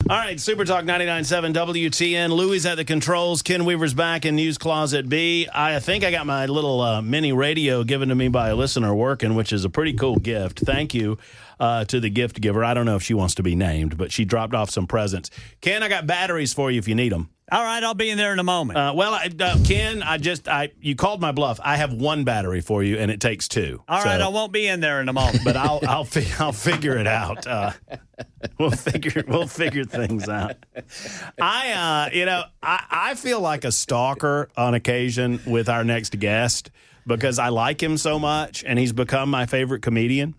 All right, Super Talk 99.7 WTN. Louie's at the controls. Ken Weaver's back in News Closet B. I think I got my little mini radio given to me by a listener working, which is a pretty cool gift. Thank you to the gift giver. I don't know if she wants to be named, but she dropped off some presents. Ken, I got batteries for you if you need them. All right, I'll be in there in a moment. Ken, you called my bluff. I have one battery for you, and it takes two. All right, I won't be in there in a moment, but I'll figure it out. We'll figure things out. I feel like a stalker on occasion with our next guest because I like him so much, and he's become my favorite comedian.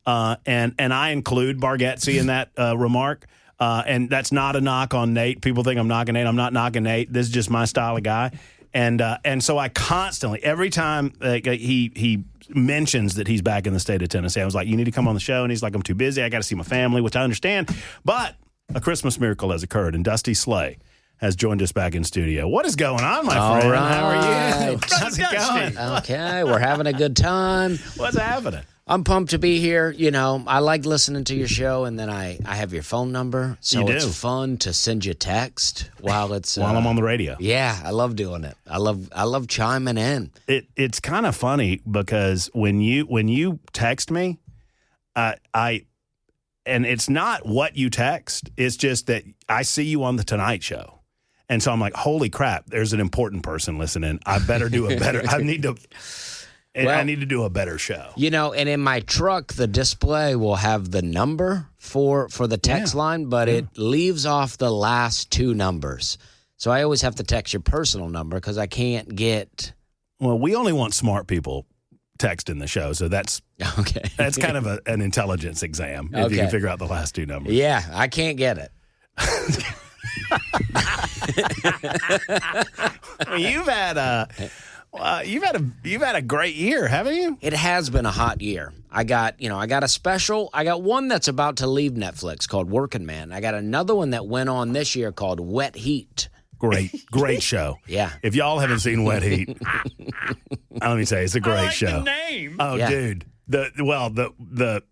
And I include Bargatze in that remark. And that's not a knock on Nate. People think I'm knocking Nate. I'm not knocking Nate. This is just my style of guy. And so I constantly, every time he mentions that he's back in the state of Tennessee, I was like, you need to come on the show. And he's like, I'm too busy. I got to see my family, which I understand. But a Christmas miracle has occurred, and Dusty Slay has joined us back in studio. What is going on, my friend? All right. How are you? How's it going? Okay, we're having a good time. What's happening? I'm pumped to be here. You know, I like listening to your show, and then I have your phone number, so it's fun to send you text while I'm on the radio. Yeah, I love doing it. I love chiming in. It's kind of funny because when you text me, and it's not what you text. It's just that I see you on the Tonight Show, and so I'm like, holy crap! There's an important person listening. I better do a better. I need to do a better show. You know, and in my truck, the display will have the number for the text line, but it leaves off the last two numbers. So I always have to text your personal number because I can't get... Well, we only want smart people texting the show, so that's okay. That's kind of an intelligence exam if you can figure out the last two numbers. Yeah, I can't get it. You've had a great year, haven't you? It has been a hot year. I got a special. I got one that's about to leave Netflix called Working Man. I got another one that went on this year called Wet Heat. Great show. Yeah. If y'all haven't seen Wet Heat, let me say it's a great show. The name. Oh, yeah. Dude. The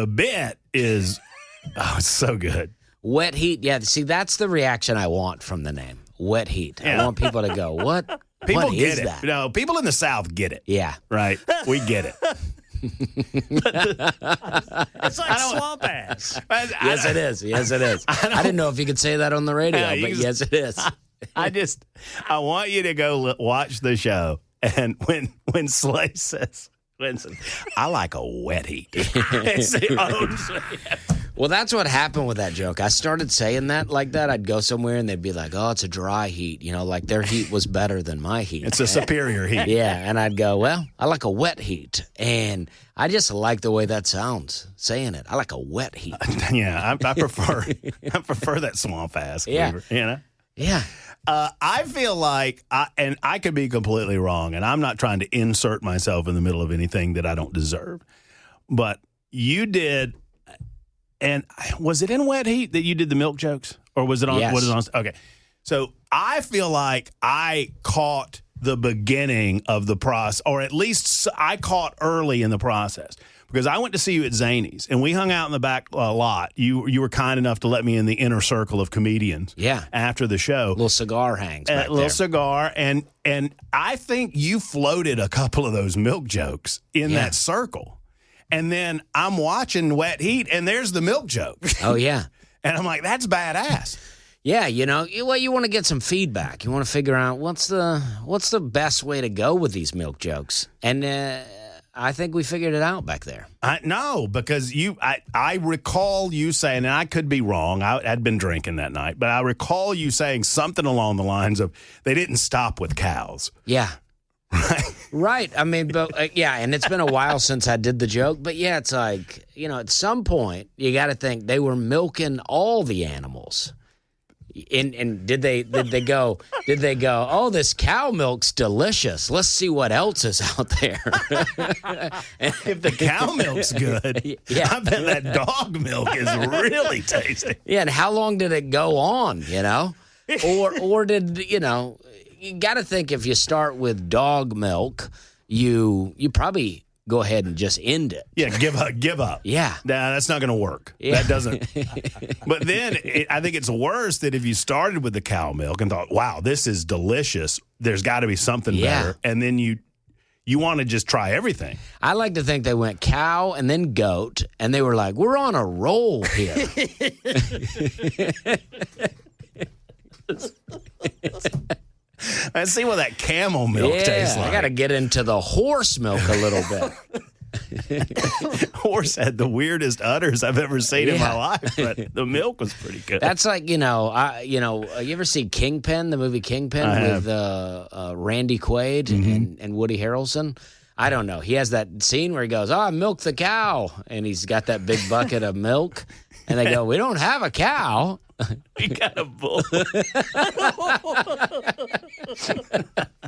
bit is it's so good. Wet Heat. Yeah. See, that's the reaction I want from the name. Wet Heat. Yeah. I want people to go, what? People what get is it. That? No, people in the South get it. Yeah. Right. We get it. It's like swamp ass. Yes, it is. Yes, it is. I didn't know if you could say that on the radio, but yes, it is. I want you to go watch the show, and when Slay says, "Listen, I like a wet heat," Well, that's what happened with that joke. I started saying that like that. I'd go somewhere and they'd be like, oh, it's a dry heat. You know, like their heat was better than my heat. It's a superior heat. Yeah. And I'd go, well, I like a wet heat. And I just like the way that sounds, saying it. I like a wet heat. Yeah. I prefer that swamp ass. Yeah. Weaver, you know? Yeah. I feel like, and I could be completely wrong, and I'm not trying to insert myself in the middle of anything that I don't deserve, but you did. And was it in Wet Heat that you did the milk jokes? Or was it on? Yes. Was it on? Okay. So I feel like I caught the beginning of the process, or at least I caught early in the process. Because I went to see you at Zany's, and we hung out in the back lot. You were kind enough to let me in the inner circle of comedians. Yeah. After the show, Little cigar hangs back little there. cigar, and I think you floated a couple of those milk jokes in that circle. And then I'm watching Wet Heat, and there's the milk joke. Oh, yeah. And I'm like, that's badass. Yeah, you know, you want to get some feedback. You want to figure out what's the best way to go with these milk jokes. And I think we figured it out back there. No, because I recall you saying, and I could be wrong, I'd been drinking that night, but I recall you saying something along the lines of, they didn't stop with cows. Yeah. Right. I mean, but yeah, and it's been a while since I did the joke, but yeah, it's like, you know, at some point you got to think they were milking all the animals. And did they go, oh, this cow milk's delicious. Let's see what else is out there. If the cow milk's good, yeah. I bet that dog milk is really tasty. Yeah, and how long did it go on, you know? Or did, you know, you got to think if you start with dog milk, you probably go ahead and just end it. Yeah, give up. Yeah. Nah, that's not going to work. Yeah. That doesn't. But then I think it's worse that if you started with the cow milk and thought, wow, this is delicious, there's got to be something better. And then you want to just try everything. I like to think they went cow and then goat, and they were like, we're on a roll here. Let's see what that camel milk tastes like. I got to get into the horse milk a little bit. Horse had the weirdest udders I've ever seen in my life, but the milk was pretty good. That's like, you ever see Kingpin, the movie Kingpin with Randy Quaid and Woody Harrelson? I don't know. He has that scene where he goes, I milked the cow, and he's got that big bucket of milk, and they go, we don't have a cow. We got a bull.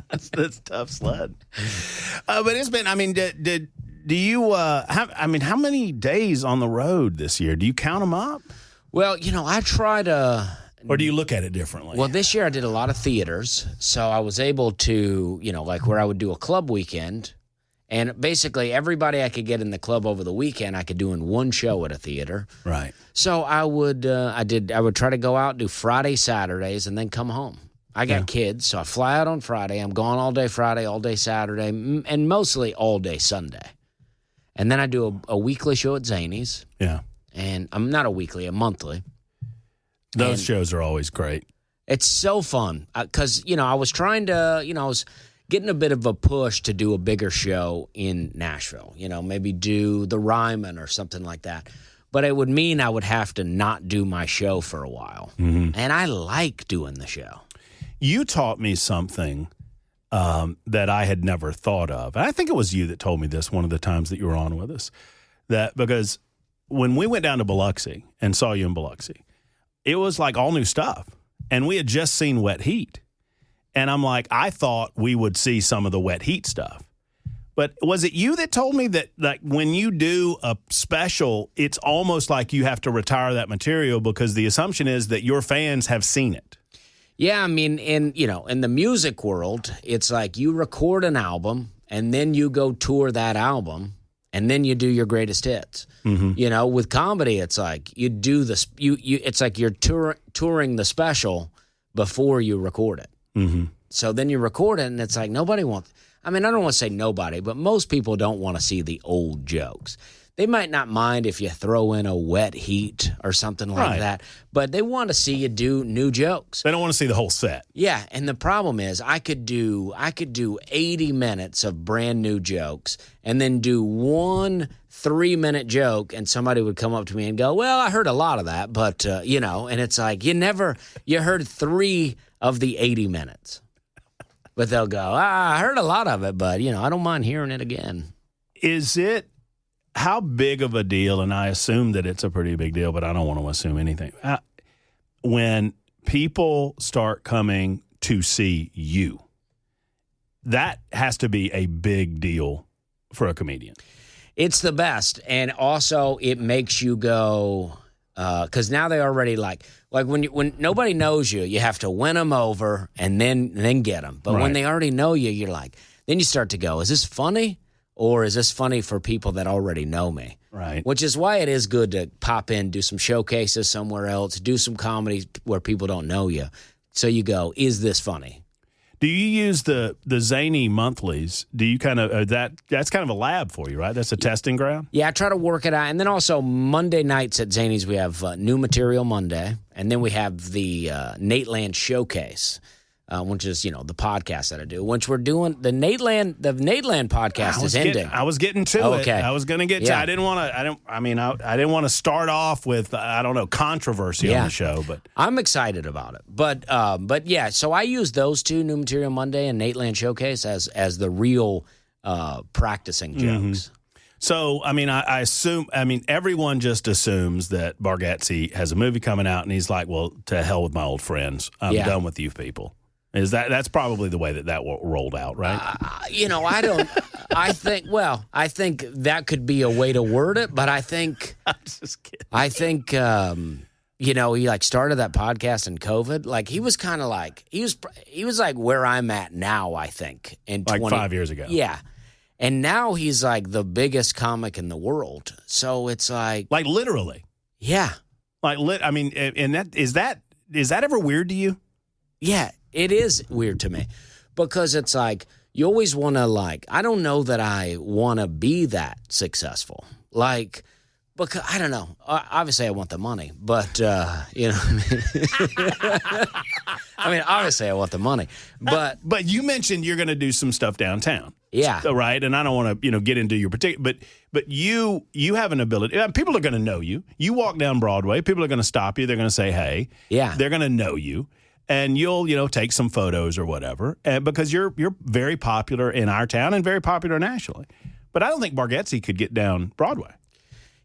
that's tough sled. But it's been, I mean, do you, how many days on the road this year? Do you count them up? Well, I try to. Or do you look at it differently? Well, this year I did a lot of theaters, so I was able to, like where I would do a club weekend, and basically everybody I could get in the club over the weekend, I could do in one show at a theater. Right. So I would try to go out, do Friday, Saturdays, and then come home. I got kids, so I fly out on Friday. I'm gone all day Friday, all day Saturday, and mostly all day Sunday. And then I do a weekly show at Zanies. Yeah. And I'm not a weekly, a monthly. Those shows are always great. It's so fun because, I was trying to, I was getting a bit of a push to do a bigger show in Nashville, maybe do the Ryman or something like that. But it would mean I would have to not do my show for a while. Mm-hmm. And I like doing the show. You taught me something that I had never thought of. And I think it was you that told me this one of the times that you were on with us. That because when we went down to Biloxi and saw you in Biloxi, it was like all new stuff. And we had just seen Wet Heat. And I'm like, I thought we would see some of the Wet Heat stuff. But was it you that told me that like when you do a special, it's almost like you have to retire that material because the assumption is that your fans have seen it? Yeah, I mean, in the music world, it's like you record an album and then you go tour that album and then you do your greatest hits. Mm-hmm. With comedy, it's like you do this. It's like you're touring the special before you record it. Mm-hmm. So then you record it, and it's like nobody wants. I mean, I don't want to say nobody, but most people don't want to see the old jokes. They might not mind if you throw in a Wet Heat or something like that, but they want to see you do new jokes. They don't want to see the whole set. Yeah, and the problem is I could do 80 minutes of brand new jokes and then do one 3-minute joke, and somebody would come up to me and go, well, I heard a lot of that, but, and it's like you heard 3 of the 80 minutes. But they'll go, I heard a lot of it, but, I don't mind hearing it again. Is it, how big of a deal, and I assume that it's a pretty big deal, but I don't want to assume anything, when people start coming to see you, that has to be a big deal for a comedian. It's the best, and also it makes you go, because now they already like when nobody knows you, you have to win them over and then get them. But when they already know you, you're like, then you start to go, is this funny? Or is this funny for people that already know me? Right. Which is why it is good to pop in, do some showcases somewhere else, do some comedy where people don't know you. So you go, is this funny? Do you use the Zany monthlies? Do you kind of that's kind of a lab for you, right? That's a testing ground? Yeah, I try to work it out. And then also Monday nights at Zany's, we have New Material Monday. And then we have the Nateland Showcase. Which is, the podcast that I do, which we're doing. The Nateland podcast is ending. I was getting to it. Okay. I was going to get to it. I didn't want to start off with, controversy on the show, but I'm excited about it. But yeah, so I use those two, New Material Monday and Nateland Showcase, as the real practicing jokes. So, I assume, everyone just assumes that Bargatze has a movie coming out and he's like, well, to hell with my old friends. I'm done with you people. That's probably the way that rolled out, right? I don't. I think that could be a way to word it, but I think I'm just kidding. I think he started that podcast in COVID. He was kind of he was like where I'm at now. I think in 5 years ago. Yeah, And now he's like the biggest comic in the world. So it's like literally. Yeah. I mean, and is that ever weird to you? Yeah, it is weird to me because it's like you always want to I don't know that I want to be that successful. Because I don't know. Obviously, I want the money, but you know, I mean, obviously, I want the money, but you mentioned you're going to do some stuff downtown, yeah, right? And I don't want to get into your particular, but you have an ability. People are going to know you. You walk down Broadway, people are going to stop you. They're going to say, "Hey," yeah, they're going to know you, and you'll take some photos or whatever, because you're very popular in our town and very popular nationally. But I don't think Bargatze could get down Broadway.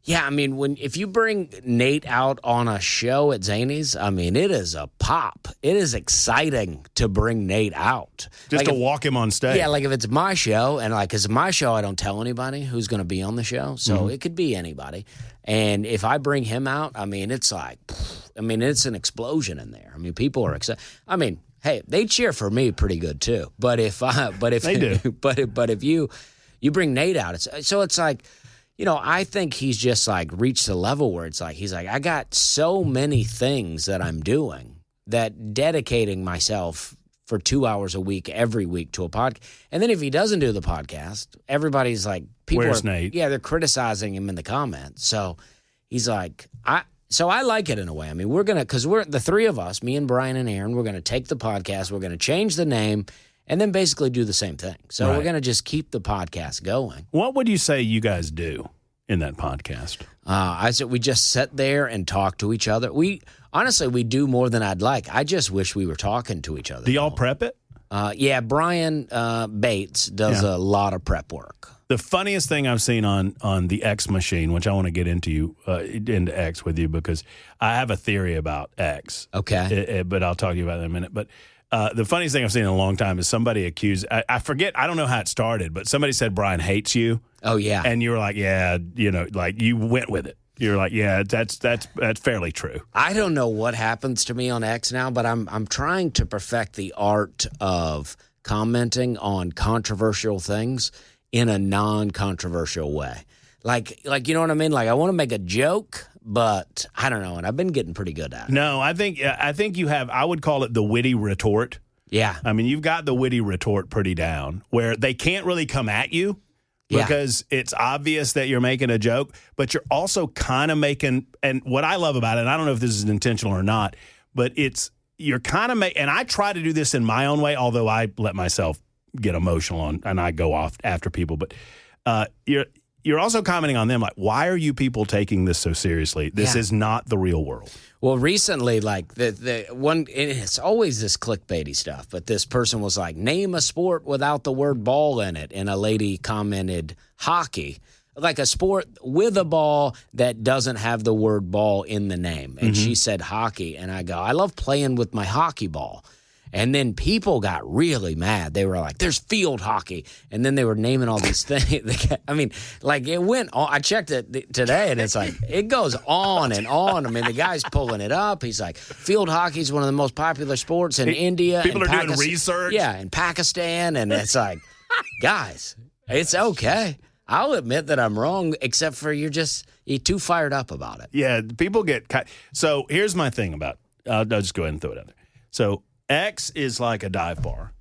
Yeah, I mean, if you bring Nate out on a show at Zany's, I mean, it is a pop. It is exciting to bring Nate out. Just to walk him on stage. Yeah, if it's my show, and because my show, I don't tell anybody who's going to be on the show, so it could be anybody. And if I bring him out, I mean, it's it's an explosion in there. I mean, people are excited. I mean, hey, they cheer for me pretty good too. But if they do, but if you bring Nate out, it's like. You know, I think he's just reached a level where it's he's I got so many things that I'm doing that dedicating myself for 2 hours a week, every week to a podcast. And then if he doesn't do the podcast, everybody's where's Nate? Yeah, they're criticizing him in the comments. So he's I like it in a way. I mean, because we're the three of us, me and Brian and Aaron, we're going to take the podcast, we're going to change the name, and then basically do the same thing. So We're going to just keep the podcast going. What would you say you guys do in that podcast? I said we just sit there and talk to each other. We do more than I'd like. I just wish we were talking to each other. Do y'all prep it? Yeah, Brian Bates does a lot of prep work. The funniest thing I've seen on the X machine, which I want to get into X with you because I have a theory about X. Okay. But I'll talk to you about that in a minute. But the funniest thing I've seen in a long time is somebody accused, I forget, I don't know how it started, but somebody said Brian hates you. Oh, yeah. And you were like, yeah, you went with it. You're like, yeah, that's fairly true. I don't know what happens to me on X now, but I'm trying to perfect the art of commenting on controversial things in a non-controversial way. Like you know what I mean? I want to make a joke, but I don't know, and I've been getting pretty good at it. No, I think you have, I would call it the witty retort. Yeah. I mean, you've got the witty retort pretty down, where they can't really come at you because it's obvious that you're making a joke, but you're also kind of making, and what I love about it, and I don't know if this is intentional or not, but you're kind of and I try to do this in my own way, although I let myself get emotional and I go off after people, but you're also commenting on them why are you people taking this so seriously? This is not the real world. Well, recently, the one, it's always this clickbaity stuff, but this person was name a sport without the word ball in it, and a lady commented hockey, a sport with a ball that doesn't have the word ball in the name, and she said hockey, and I go, I love playing with my hockey ball. And then people got really mad. They were like, there's field hockey. And then they were naming all these things. I mean, it went on. I checked it today, and it's it goes on and on. I mean, the guy's pulling it up. He's like, field hockey is one of the most popular sports in India. People are doing research. Yeah, in Pakistan. And it's guys, it's okay. I'll admit that I'm wrong, except for you're too fired up about it. Yeah, people get – so here's my thing about – I'll just go ahead and throw it out there. So – X is like a dive bar.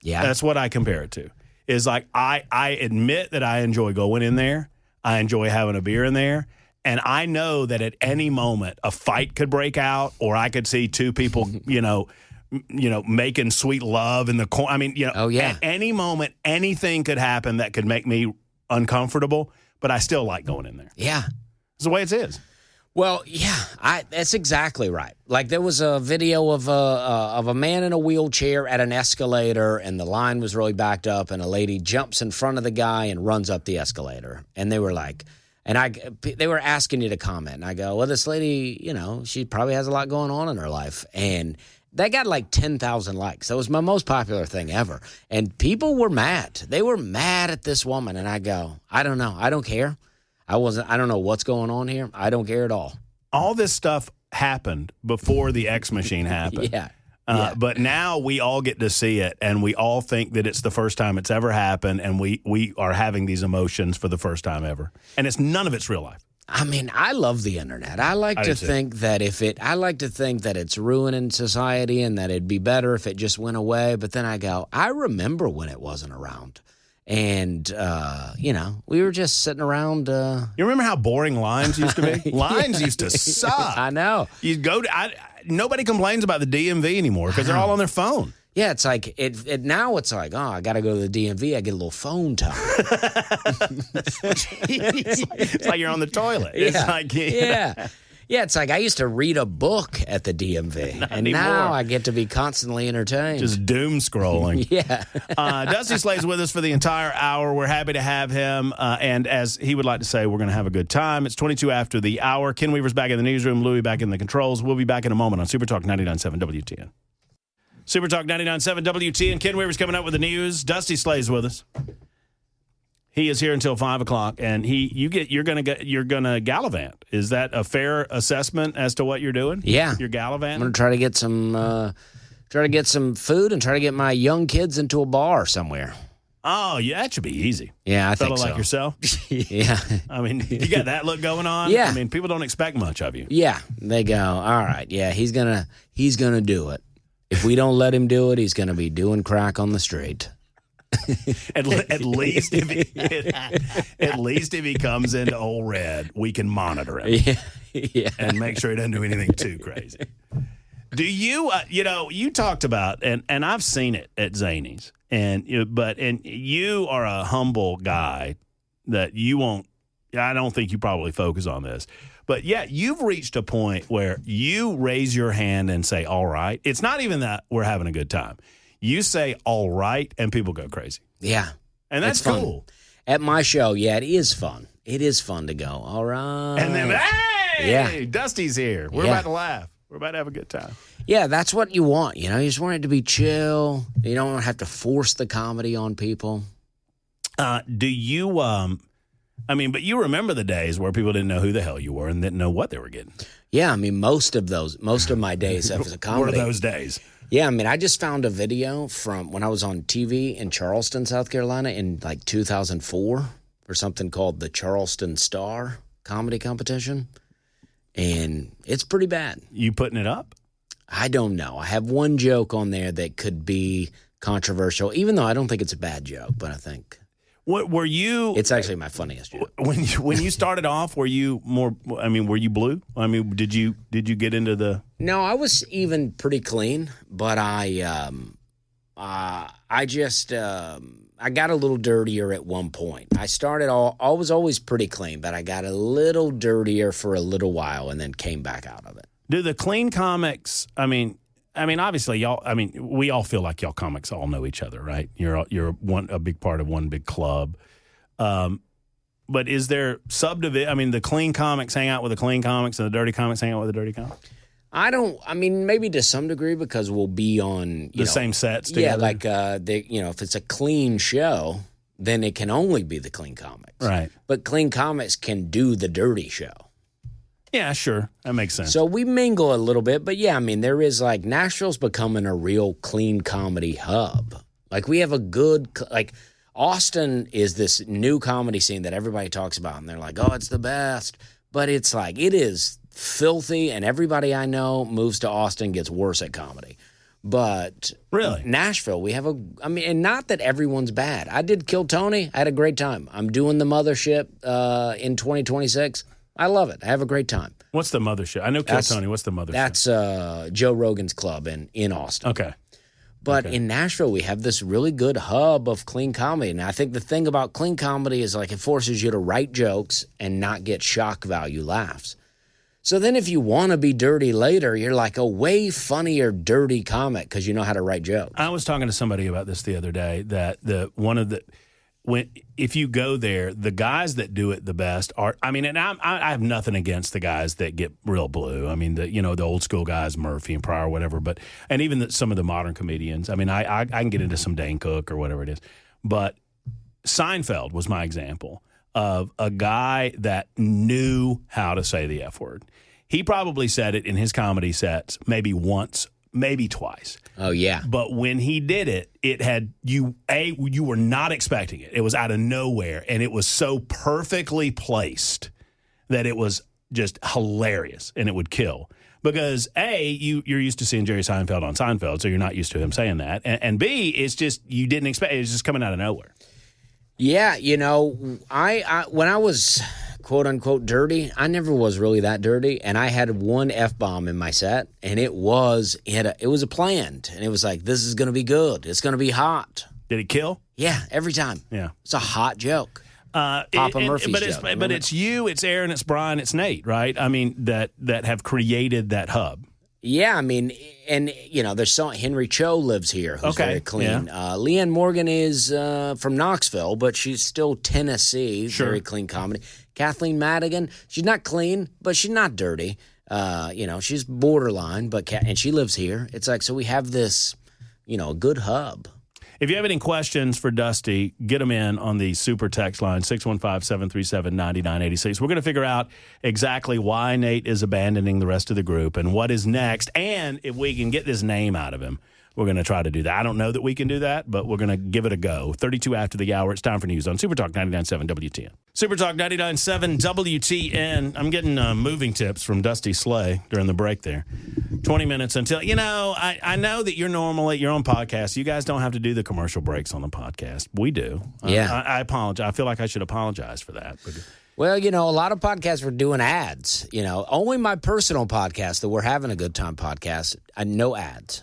Yeah. That's what I compare it to. Is I admit that I enjoy going in there. I enjoy having a beer in there. And I know that at any moment a fight could break out, or I could see two people, making sweet love in the corner. I mean, at any moment, anything could happen that could make me uncomfortable, but I still like going in there. Yeah. It's the way it is. Well, yeah, that's exactly right. There was a video of a man in a wheelchair at an escalator, and the line was really backed up, and a lady jumps in front of the guy and runs up the escalator. And they were they were asking you to comment. And I go, well, this lady, she probably has a lot going on in her life. And that got 10,000 likes. That was my most popular thing ever. And people were mad. They were mad at this woman. And I go, I don't know. I don't care. I don't know what's going on here. I don't care at all. All this stuff happened before the X machine happened. Yeah. But now we all get to see it, and we all think that it's the first time it's ever happened, and we are having these emotions for the first time ever. And none of it's real life. I mean, I love the internet. I like to think that it's ruining society and that it'd be better if it just went away. But then I go, I remember when it wasn't around. And, we were just sitting around. You remember how boring lines used to be? Lines used to suck. I know. You go to, nobody complains about the DMV anymore because they're all on their phone. Yeah, it's like now it's like, I got to go to the DMV. I get a little phone time. It's like you're on the toilet. It's like, Yeah, it's like I used to read a book at the DMV, and now I get to be constantly entertained. Just doom scrolling. Yeah. Dusty Slade's with us for the entire hour. We're happy to have him. And as he would like to say, we're going to have a good time. It's 22 after the hour. Ken Weaver's back in the newsroom. Louie back in the controls. We'll be back in a moment on Super Talk 99.7 WTN. Super Talk 99.7 WTN. Ken Weaver's coming up with the news. Dusty Slade's with us. He is here until 5 o'clock, and you're gonna gallivant. Is that a fair assessment as to what you're doing? Yeah, you're gallivanting. I'm gonna try to get some food and try to get my young kids into a bar somewhere. Oh, yeah, that should be easy. Yeah, I think so. Like yourself. Yeah, I mean, you got that look going on. Yeah, I mean, people don't expect much of you. Yeah, they go, all right, yeah, he's gonna do it. If we don't let him do it, he's gonna be doing crack on the street. at least if he comes into Old Red, we can monitor him and make sure he doesn't do anything too crazy. Do you, you talked about, and I've seen it at Zany's, and you are a humble guy that you won't, I don't think you probably focus on this, but yeah, you've reached a point where you raise your hand and say, all right. It's not even that we're having a good time. You say all right, and people go crazy. Yeah. And that's cool. At my show, it is fun. It is fun to go, all right. And then, hey, Dusty's here. We're about to laugh. We're about to have a good time. Yeah, that's what you want. You just want it to be chill. You don't have to force the comedy on people. Do you, but you remember the days where people didn't know who the hell you were and didn't know what they were getting. Yeah, most of my days as a comedy. Were those days. Yeah, I just found a video from when I was on TV in Charleston, South Carolina in like 2004 for something called the Charleston Star comedy competition. And it's pretty bad. You putting it up? I don't know. I have one joke on there that could be controversial, even though I don't think it's a bad joke, but I think. What were you? It's actually my funniest joke. When you started off, were you more? Were you blue? Did you get into the? No, I was even pretty clean, but I got a little dirtier at one point. I was always pretty clean, but I got a little dirtier for a little while and then came back out of it. Do the clean comics? Obviously, y'all. We all feel like y'all comics all know each other, right? You're a big part of one big club. But is there subdivision? The clean comics hang out with the clean comics, and the dirty comics hang out with the dirty comics. I don't. Maybe to some degree because we'll be on the same sets together. Yeah, like if it's a clean show, then it can only be the clean comics, right? But clean comics can do the dirty show. Yeah, sure. That makes sense. So we mingle a little bit, but yeah, there is Nashville's becoming a real clean comedy hub. We have a good, Austin is this new comedy scene that everybody talks about, and they're like, oh, it's the best. But it's it is filthy, and everybody I know moves to Austin, gets worse at comedy. But really, Nashville, we have and not that everyone's bad. I did Kill Tony. I had a great time. I'm doing the Mothership in 2026. I love it. I have a great time. What's the Mothership? I know Kill Tony. What's the Mothership? That's Joe Rogan's club in Austin. Okay. But in Nashville, we have this really good hub of clean comedy. And I think the thing about clean comedy is it forces you to write jokes and not get shock value laughs. So then if you want to be dirty later, you're a way funnier dirty comic because you know how to write jokes. I was talking to somebody about this the other day that if you go there, the guys that do it the best are. And I have nothing against the guys that get real blue. The old school guys, Murphy and Pryor, or whatever. And even some of the modern comedians. I can get into some Dane Cook or whatever it is. But Seinfeld was my example of a guy that knew how to say the F word. He probably said it in his comedy sets maybe once maybe twice. Oh, yeah. But when he did it, you were not expecting it. It was out of nowhere, and it was so perfectly placed that it was just hilarious, and it would kill. Because A, you're used to seeing Jerry Seinfeld on Seinfeld, so you're not used to him saying that. And B, it's just you didn't expect it. It's just coming out of nowhere. Yeah, I when I was quote unquote dirty, I never was really that dirty, and I had one F-bomb in my set, and it was a planned, and it was like, this is going to be good. It's going to be hot. Did it kill? Yeah, every time. Yeah, it's a hot joke. Papa Murphy's joke. But it's you, it's Aaron, it's Brian, it's Nate, right? I mean, that have created that hub. Yeah, I mean, and there's Henry Cho lives here, who's very clean. Yeah. Leanne Morgan is from Knoxville, but she's still Tennessee. Sure. Very clean comedy. Kathleen Madigan, she's not clean, but she's not dirty. She's borderline, and she lives here. It's like, so we have this, a good hub. If you have any questions for Dusty, get them in on the super text line, 615-737-9986. We're going to figure out exactly why Nate is abandoning the rest of the group and what is next. And if we can get this name out of him, we're going to try to do that. I don't know that we can do that, but we're going to give it a go. 32 after the hour. It's time for news on Super Talk 99.7 WTN. Super Talk 99.7 WTN. I'm getting moving tips from Dusty Slay during the break there. 20 minutes until, I know that you're normal at your own podcast. You guys don't have to do the commercial breaks on the podcast. We do. Yeah. I apologize. I feel like I should apologize for that. Well, a lot of podcasts were doing ads. Only my personal podcast, that We're Having a Good Time podcast, no ads.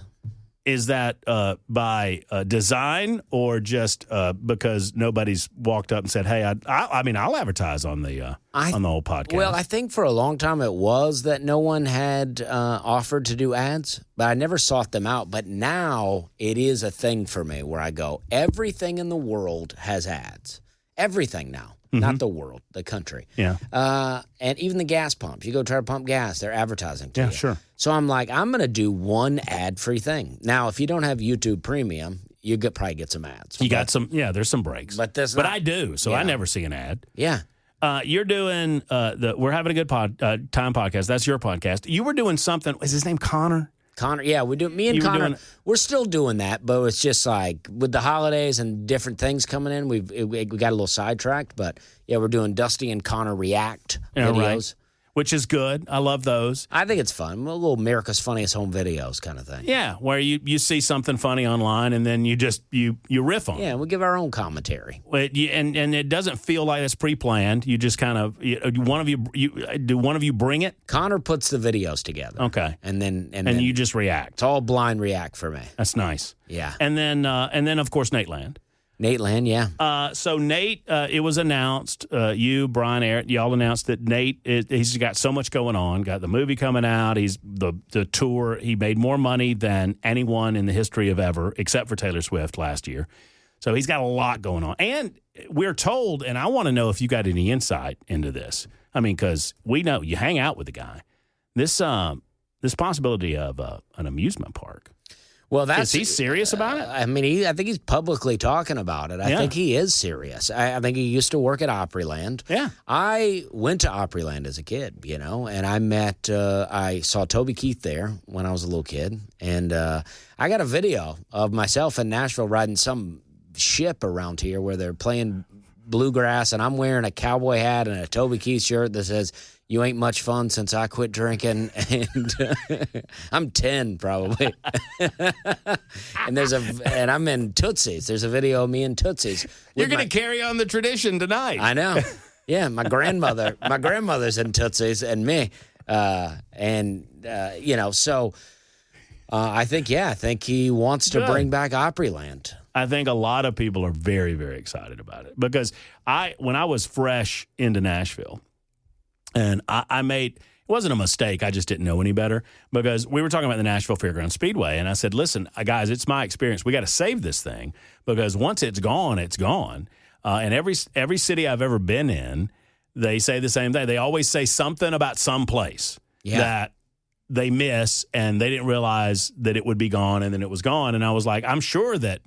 Is that by design or just because nobody's walked up and said, "Hey, I'll advertise on the whole podcast"? Well, I think for a long time it was that no one had offered to do ads, but I never sought them out. But now it is a thing for me where I go, everything in the world has ads. Everything now. Mm-hmm. Not the world, the country. Yeah. And even the gas pumps. You go try to pump gas, they're advertising to you. Yeah, sure. So I'm like, I'm going to do one ad-free thing. Now, if you don't have YouTube Premium, you probably get some ads. Got some, there's some breaks. But I do, so I never see an ad. Yeah. You're doing We're Having a Good Time podcast. That's your podcast. You were doing something. Is his name Connor? Connor, yeah, we do. Me and Connor, we're still doing that, but it's just like with the holidays and different things coming in, we got a little sidetracked. But yeah, we're doing Dusty and Connor react videos, which is good. I love those. I think it's fun. A little America's Funniest Home Videos kind of thing. Yeah, where you see something funny online and then you just you riff on it. Yeah, we give our own commentary. And it doesn't feel like it's pre-planned. You just kind of one of you bring it. Connor puts the videos together. Okay, and then you just react. It's all blind react for me. That's nice. Yeah, and then of course Nate Land. Nate Land, yeah. So Nate, it was announced, you, Brian, Aaron, y'all announced that Nate, he's got so much going on. Got the movie coming out. He's the tour. He made more money than anyone in the history of ever, except for Taylor Swift last year. So he's got a lot going on. And we're told, and I want to know if you got any insight into this. I mean, because we know you hang out with the guy. This possibility of an amusement park. Well, is he serious about it? I mean, I think he's publicly talking about it. I think he is serious. I think he used to work at Opryland. Yeah. I went to Opryland as a kid, and I saw Toby Keith there when I was a little kid. And I got a video of myself in Nashville riding some ship around here where they're playing bluegrass, and I'm wearing a cowboy hat and a Toby Keith shirt that says, "You ain't much fun since I quit drinking," and I'm 10 probably. and I'm in Tootsie's. There's a video of me in Tootsie's. You're going to carry on the tradition tonight. I know. Yeah, my grandmother's in Tootsie's and me, So I think he wants to bring back Opryland. I think a lot of people are very, very excited about it because when I was fresh into Nashville. And I made, it wasn't a mistake, I just didn't know any better, because we were talking about the Nashville Fairgrounds Speedway, and I said, listen, guys, it's my experience. We got to save this thing, because once it's gone, it's gone. And every city I've ever been in, they say the same thing. They always say something about some place that they miss, and they didn't realize that it would be gone, and then it was gone. And I was like, I'm sure that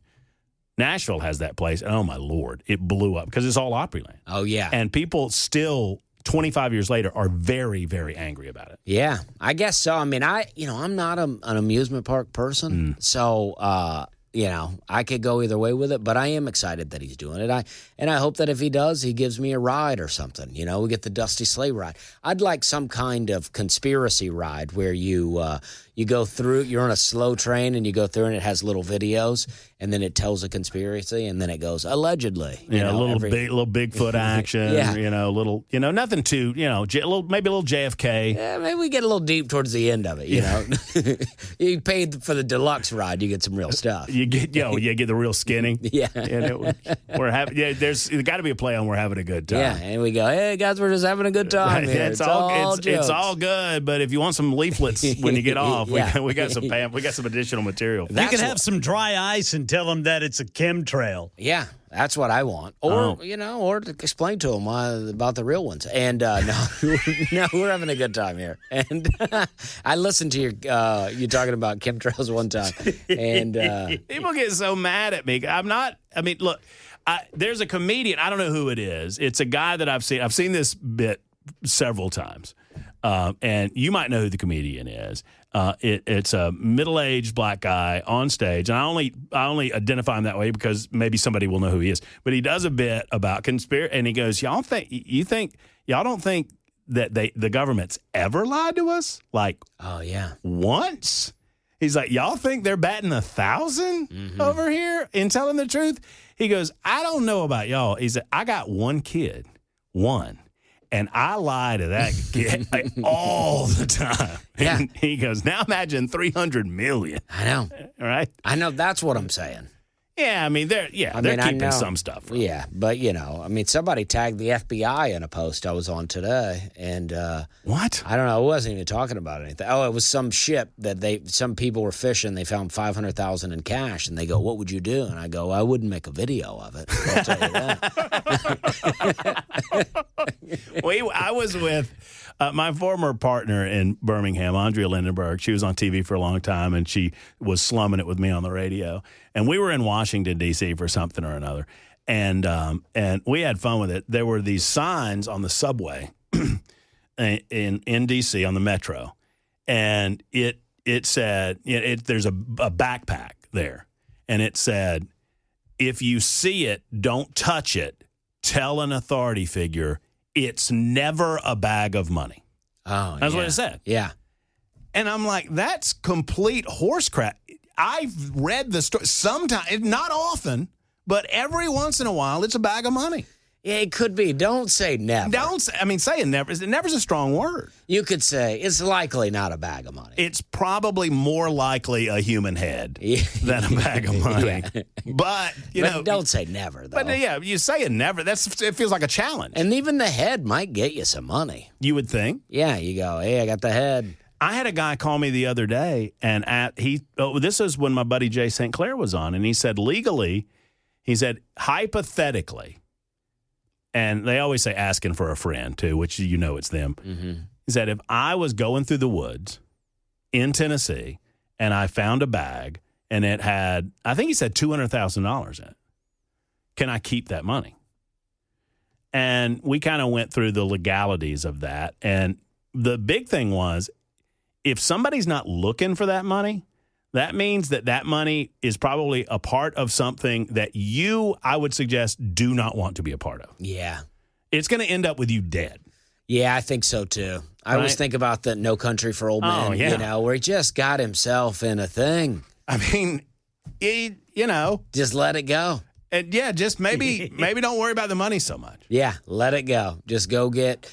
Nashville has that place. And oh, my Lord, it blew up, because it's all Opryland. Oh, yeah. And people still 25 years later are very, very angry about it. Yeah, I guess so. I mean, I'm not an amusement park person, so I could go either way with it. But I am excited that he's doing it. I hope that if he does, he gives me a ride or something. We get the Dusty Sleigh ride. I'd like some kind of conspiracy ride where you go through. You're on a slow train and you go through, and it has little videos, and then it tells a conspiracy, and then it goes allegedly. A little Bigfoot action. Yeah. Little, nothing too, maybe a little JFK. Yeah, maybe we get a little deep towards the end of it. You paid for the deluxe ride, you get some real stuff. You get the real skinny. Yeah. We're having. Yeah, there's got to be a play on. We're having a good time. Yeah, and we go, hey guys, we're just having a good time here. It's all good. But if you want some leaflets when you get off, we got some additional material. You can have some dry ice and tell them that it's a chemtrail. Yeah, that's what I want. Or or to explain to them about the real ones. And no, we're having a good time here. And I listened to you talking about chemtrails one time, and people get so mad at me. Look, there's a comedian. I don't know who it is. It's a guy that I've seen. I've seen this bit several times, and you might know who the comedian is. It's a middle-aged black guy on stage, and I only identify him that way because maybe somebody will know who he is. But he does a bit about conspiracy, and he goes, y'all don't think that the government's ever lied to us? Like, oh yeah, once? He's like, y'all think they're batting 1,000 over here in telling the truth? He goes, I don't know about y'all. He said, I got one kid, and I lie to that kid all the time. Yeah. And he goes, now imagine 300 million. I know. All right? I know. That's what I'm saying. Yeah, they're keeping some stuff. From yeah, but somebody tagged the FBI in a post I was on today, and what? I don't know. I wasn't even talking about anything. Oh, it was some ship that some people were fishing. They found $500,000 in cash, and they go, "What would you do?" And I go, "I wouldn't make a video of it." I'll tell you that. I was with my former partner in Birmingham, Andrea Lindenberg. She was on TV for a long time, and she was slumming it with me on the radio. And we were in Washington, D.C. for something or another, and we had fun with it. There were these signs on the subway in D.C. on the metro, and it said, there's a backpack there, and it said, if you see it, don't touch it. Tell an authority figure it's never a bag of money. Oh, that's what it said. Yeah, and I'm like, that's complete horse crap. I've read the story sometimes, not often, but every once in a while, it's a bag of money. Yeah, it could be. Don't say never. Saying never. Never's a strong word. You could say it's likely not a bag of money. It's probably more likely a human head than a bag of money. Yeah. But don't say never, though. But you say never. It feels like a challenge. And even the head might get you some money. You would think. Yeah, you go, hey, I got the head. I had a guy call me the other day, and this is when my buddy Jay St. Clair was on, and he said legally, hypothetically, and they always say asking for a friend too, which it's them. Mm-hmm. He said if I was going through the woods in Tennessee and I found a bag and it had, I think he said $200,000 in it, can I keep that money? And we kind of went through the legalities of that, and the big thing was, if somebody's not looking for that money, that means that money is probably a part of something that I would suggest, do not want to be a part of. Yeah. It's going to end up with you dead. Yeah, I think so, too. I always think about the No Country for Old Men, where he just got himself in a thing. I mean, just let it go. And just maybe don't worry about the money so much. Yeah, let it go. Just go get...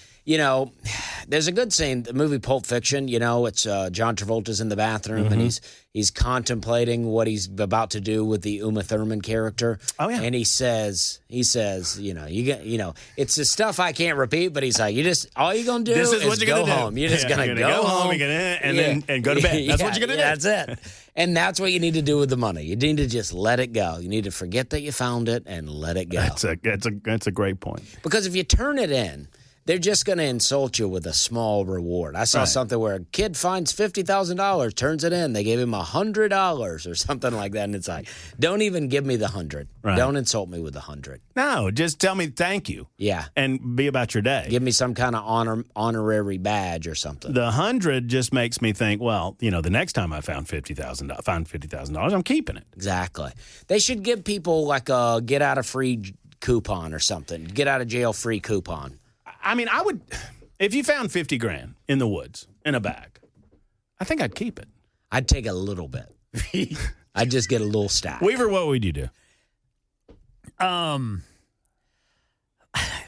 there's a good scene, the movie Pulp Fiction, it's John Travolta's in the bathroom and he's contemplating what he's about to do with the Uma Thurman character. Oh, yeah. And he says, it's the stuff I can't repeat, but he's like, all you're going to do is go home. You're just going to go home. And go to bed. That's what you're going to do. That's it. And that's what you need to do with the money. You need to just let it go. You need to forget that you found it and let it go. That's a great point. Because if you turn it in, They're just going to insult you with a small reward. I saw something where a kid finds $50,000, turns it in. They gave him $100 or something like that. And it's like, don't even give me the 100. Right. Don't insult me with the 100. No, just tell me thank you. Yeah. And be about your day. Give me some kind of honorary badge or something. The 100 just makes me think, well, the next time I found $50,000, I'm keeping it. Exactly. They should give people like a get out of free coupon or something. Get out of jail free coupon. I mean, I would, if you found 50 grand in the woods in a bag, I think I'd keep it. I'd take a little bit. I'd just get a little stack. Weaver, what would you do?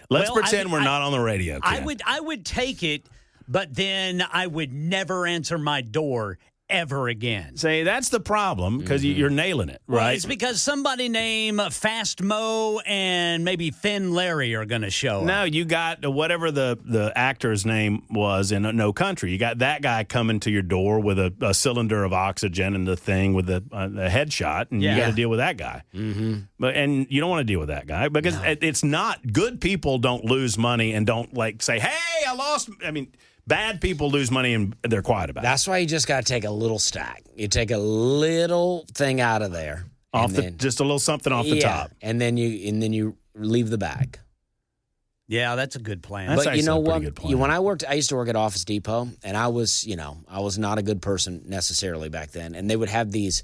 Let's pretend we're not on the radio. Ken. I would take it, but then I would never answer my door ever again. See, that's the problem because you're nailing it, right? Well, it's because somebody named Fast Mo and maybe Thin Larry are going to show up. No, you got whatever the actor's name was in No Country. You got that guy coming to your door with a cylinder of oxygen and the thing with the headshot, and you got to deal with that guy. Mm-hmm. And you don't want to deal with that guy because it's not good. People don't lose money and don't say, "Hey, I lost." I mean. Bad people lose money and they're quiet about it. That's why you just got to take a little stack. You take a little thing out of there, just a little something off the top, and then you leave the bag. Yeah, that's a good plan. That's but you know what? Good plan. When I used to work at Office Depot, and I was not a good person necessarily back then. And they would have these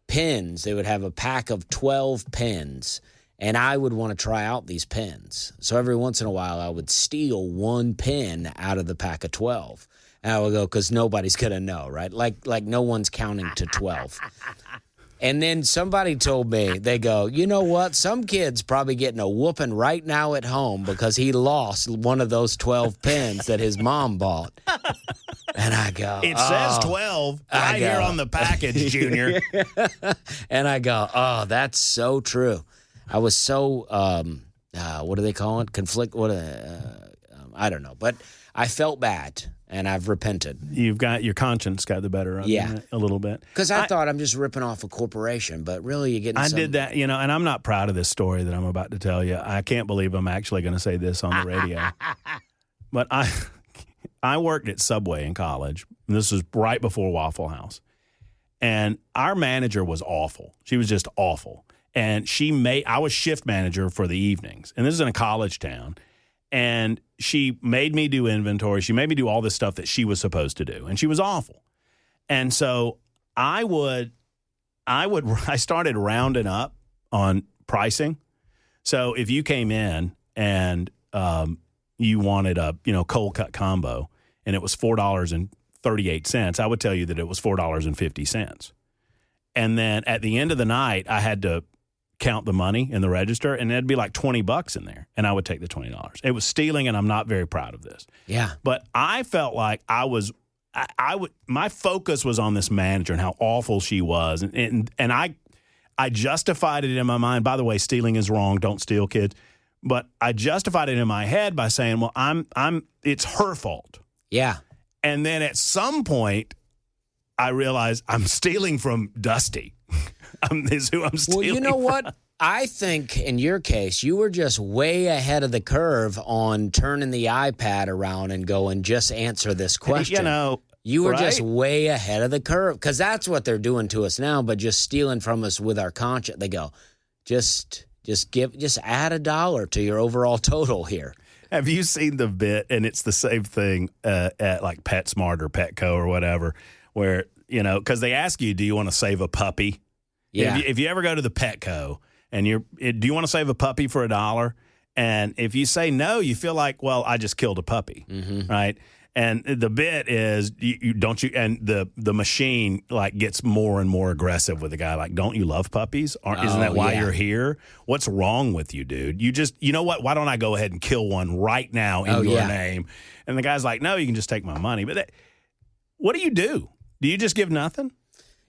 pins. They would have a pack of 12 pins. And I would want to try out these pens. So every once in a while, I would steal one pen out of the pack of 12. And I would go, because nobody's going to know, right? Like no one's counting to 12. And then somebody told me, they go, you know what? Some kid's probably getting a whooping right now at home because he lost one of those 12 pens that his mom bought. And I go, it says 12 right here on the package, Junior. And I go, oh, that's so true. I was so, what do they call it? Conflict? I don't know. But I felt bad, and I've repented. You've got your conscience got the better of you a little bit. Because I thought I'm just ripping off a corporation, but really you're getting I did that, and I'm not proud of this story that I'm about to tell you. I can't believe I'm actually going to say this on the radio. But I worked at Subway in college. And this was right before Waffle House. And our manager was awful. She was just awful. And I was shift manager for the evenings. And this is in a college town. And she made me do inventory. She made me do all this stuff that she was supposed to do. And she was awful. And so I started rounding up on pricing. So if you came in and you wanted a cold cut combo and it was $4.38, I would tell you that it was $4.50. And then at the end of the night, I had to count the money in the register, and it'd be like $20 in there, and I would take the $20. It was stealing, and I'm not very proud of this. Yeah. But I felt like my focus was on this manager and how awful she was, and I justified it in my mind. By the way, stealing is wrong. Don't steal, kids. But I justified it in my head by saying, well, it's her fault. Yeah. And then at some point, I realized I'm stealing from Dusty. Is who I'm stealing. Well, you know what? I think in your case, you were just way ahead of the curve on turning the iPad around and going, just answer this question. You were just way ahead of the curve because that's what they're doing to us now, but just stealing from us with our conscience. They go, just add $1 to your overall total here. Have you seen the bit? And it's the same thing at like PetSmart or Petco or whatever, where, because they ask you, do you want to save a puppy? Yeah. If you ever go to the Petco and do you want to save a puppy for $1? And if you say no, you feel like, well, I just killed a puppy, right? And the bit is, and the machine like gets more and more aggressive with the guy. Like, don't you love puppies? Isn't that why you're here? What's wrong with you, dude? You know what? Why don't I go ahead and kill one right now in your name? And the guy's like, no, you can just take my money. But what do? Do you just give nothing?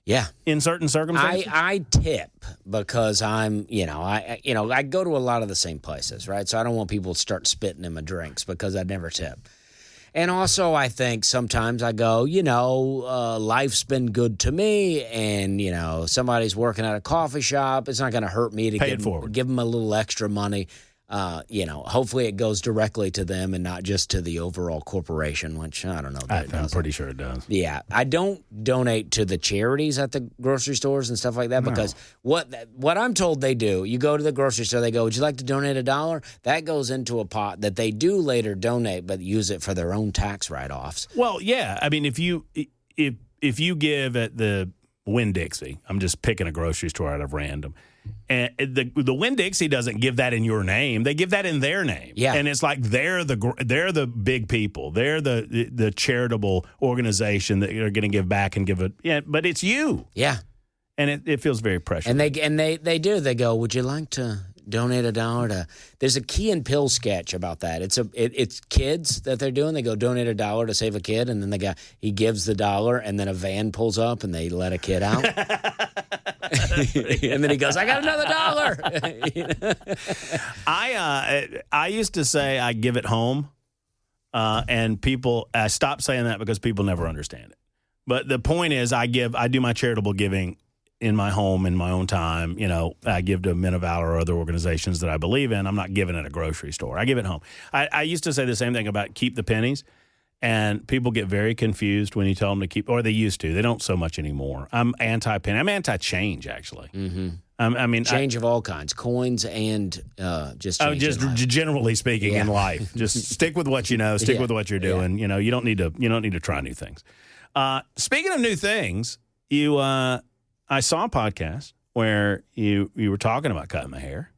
Yeah. In certain circumstances? I tip because I'm, I go to a lot of the same places, right? So I don't want people to start spitting in my drinks because I never tip. And also I think sometimes I go, life's been good to me and, somebody's working at a coffee shop. It's not going to hurt me to give them a little extra money. hopefully it goes directly to them and not just to the overall corporation, which I don't know. I'm pretty sure it does. Yeah. I don't donate to the charities at the grocery stores and stuff like that because what I'm told they do, you go to the grocery store, they go, would you like to donate $1? That goes into a pot that they do later donate, but use it for their own tax write-offs. Well, yeah. I mean, if you give at the Winn-Dixie, I'm just picking a grocery store out of random, and the Winn-Dixie doesn't give that in your name; they give that in their name. Yeah, and it's like they're the big people, they're the charitable organization that are going to give back and give it. Yeah, but it's you. Yeah, and it feels very precious. And they do. They go, would you like to donate $1 to? There's a Key and Peele sketch about that. It's kids that they're doing. They go donate $1 to save a kid, and then he gives the $1, and then a van pulls up and they let a kid out. And then he goes, I got another $1. I used to say I give it home, and I stopped saying that because people never understand it. But the point is, I do my charitable giving in my home, in my own time. I give to Men of Valor or other organizations that I believe in. I'm not giving at a grocery store. I give it home. I used to say the same thing about keep the pennies, and people get very confused when you tell them to keep, or they used to. They don't so much anymore. I'm anti-penny. I'm anti-change, actually. Mm-hmm. Change of all kinds, coins and just change. Just generally speaking in life, just stick with what you know. Stick with what you're doing. You don't need to try new things. Speaking of new things, I saw a podcast where you were talking about cutting the hair,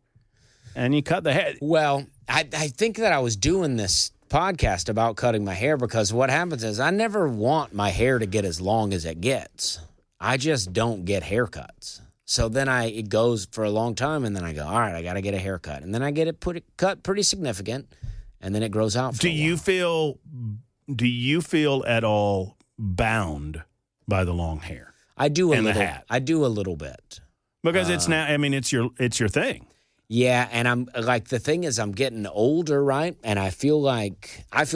and you cut the hair. Well, I think that I was doing this podcast about cutting my hair because what happens is I never want my hair to get as long as it gets. I just don't get haircuts. So then it goes for a long time, and then I go, all right, I got to get a haircut. And then I get it cut pretty significant, and then it grows out for a while. Do you feel at all bound by the long hair? I do a and little. The hat. I do a little bit because it's now. I mean, it's your thing. Yeah, and I'm like the thing is I'm getting older, right? And I feel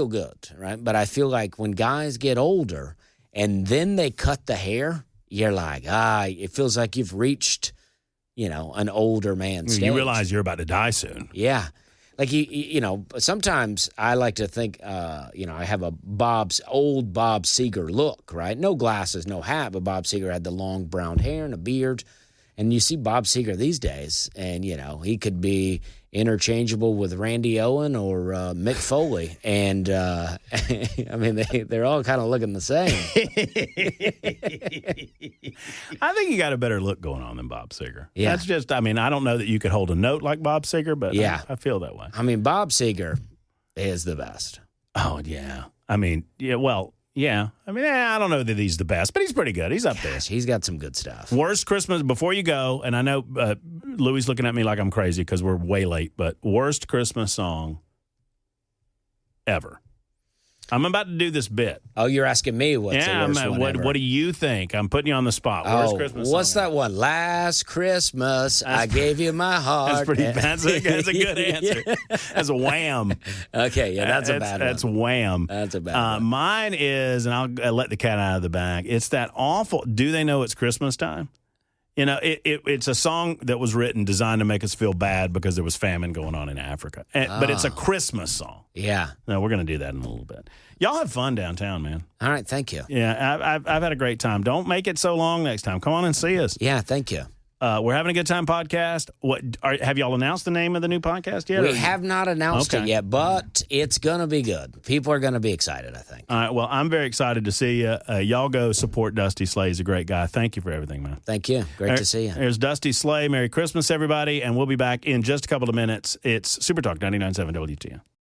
good, right? But I feel like when guys get older and then they cut the hair, you're like, it feels like you've reached, an older man stage. You realize you're about to die soon. Yeah. Like, sometimes I like to think, I have a old Bob Seger look, right? No glasses, no hat, but Bob Seger had the long brown hair and a beard. And you see Bob Seger these days, and, he could be interchangeable with Randy Owen or Mick Foley. And, I mean, they're all kind of looking the same. I think you got a better look going on than Bob Seger. Yeah. That's just, I don't know that you could hold a note like Bob Seger, but yeah. I feel that way. I mean, Bob Seger is the best. Oh, yeah. I don't know that he's the best, but he's pretty good. He's up there. He's got some good stuff. Worst Christmas, before you go, and I know Louie's looking at me like I'm crazy because we're way late, but worst Christmas song ever. I'm about to do this bit. Oh, you're asking me what's the worst one ever. What do you think? I'm putting you on the spot. Worst Christmas song. What's that one? Last Christmas, I gave you my heart. That's a good answer. That's a Wham. Okay, yeah, that's a bad one. That's Wham. That's a bad one. Mine is, and I'll let the cat out of the bag, it's that awful, Do They Know It's Christmas Time? It's a song that was written designed to make us feel bad because there was famine going on in Africa. But it's a Christmas song. Yeah. No, we're going to do that in a little bit. Y'all have fun downtown, man. All right, thank you. Yeah, I've had a great time. Don't make it so long next time. Come on and see us. Yeah, thank you. We're having a good time podcast. Have y'all announced the name of the new podcast yet? We have not announced it yet, but it's going to be good. People are going to be excited, I think. All right, well, I'm very excited to see you. Y'all go support Dusty Slay. He's a great guy. Thank you for everything, man. Thank you. Great to see you. There's Dusty Slay. Merry Christmas, everybody, and we'll be back in just a couple of minutes. It's Super Talk 99.7 WTN.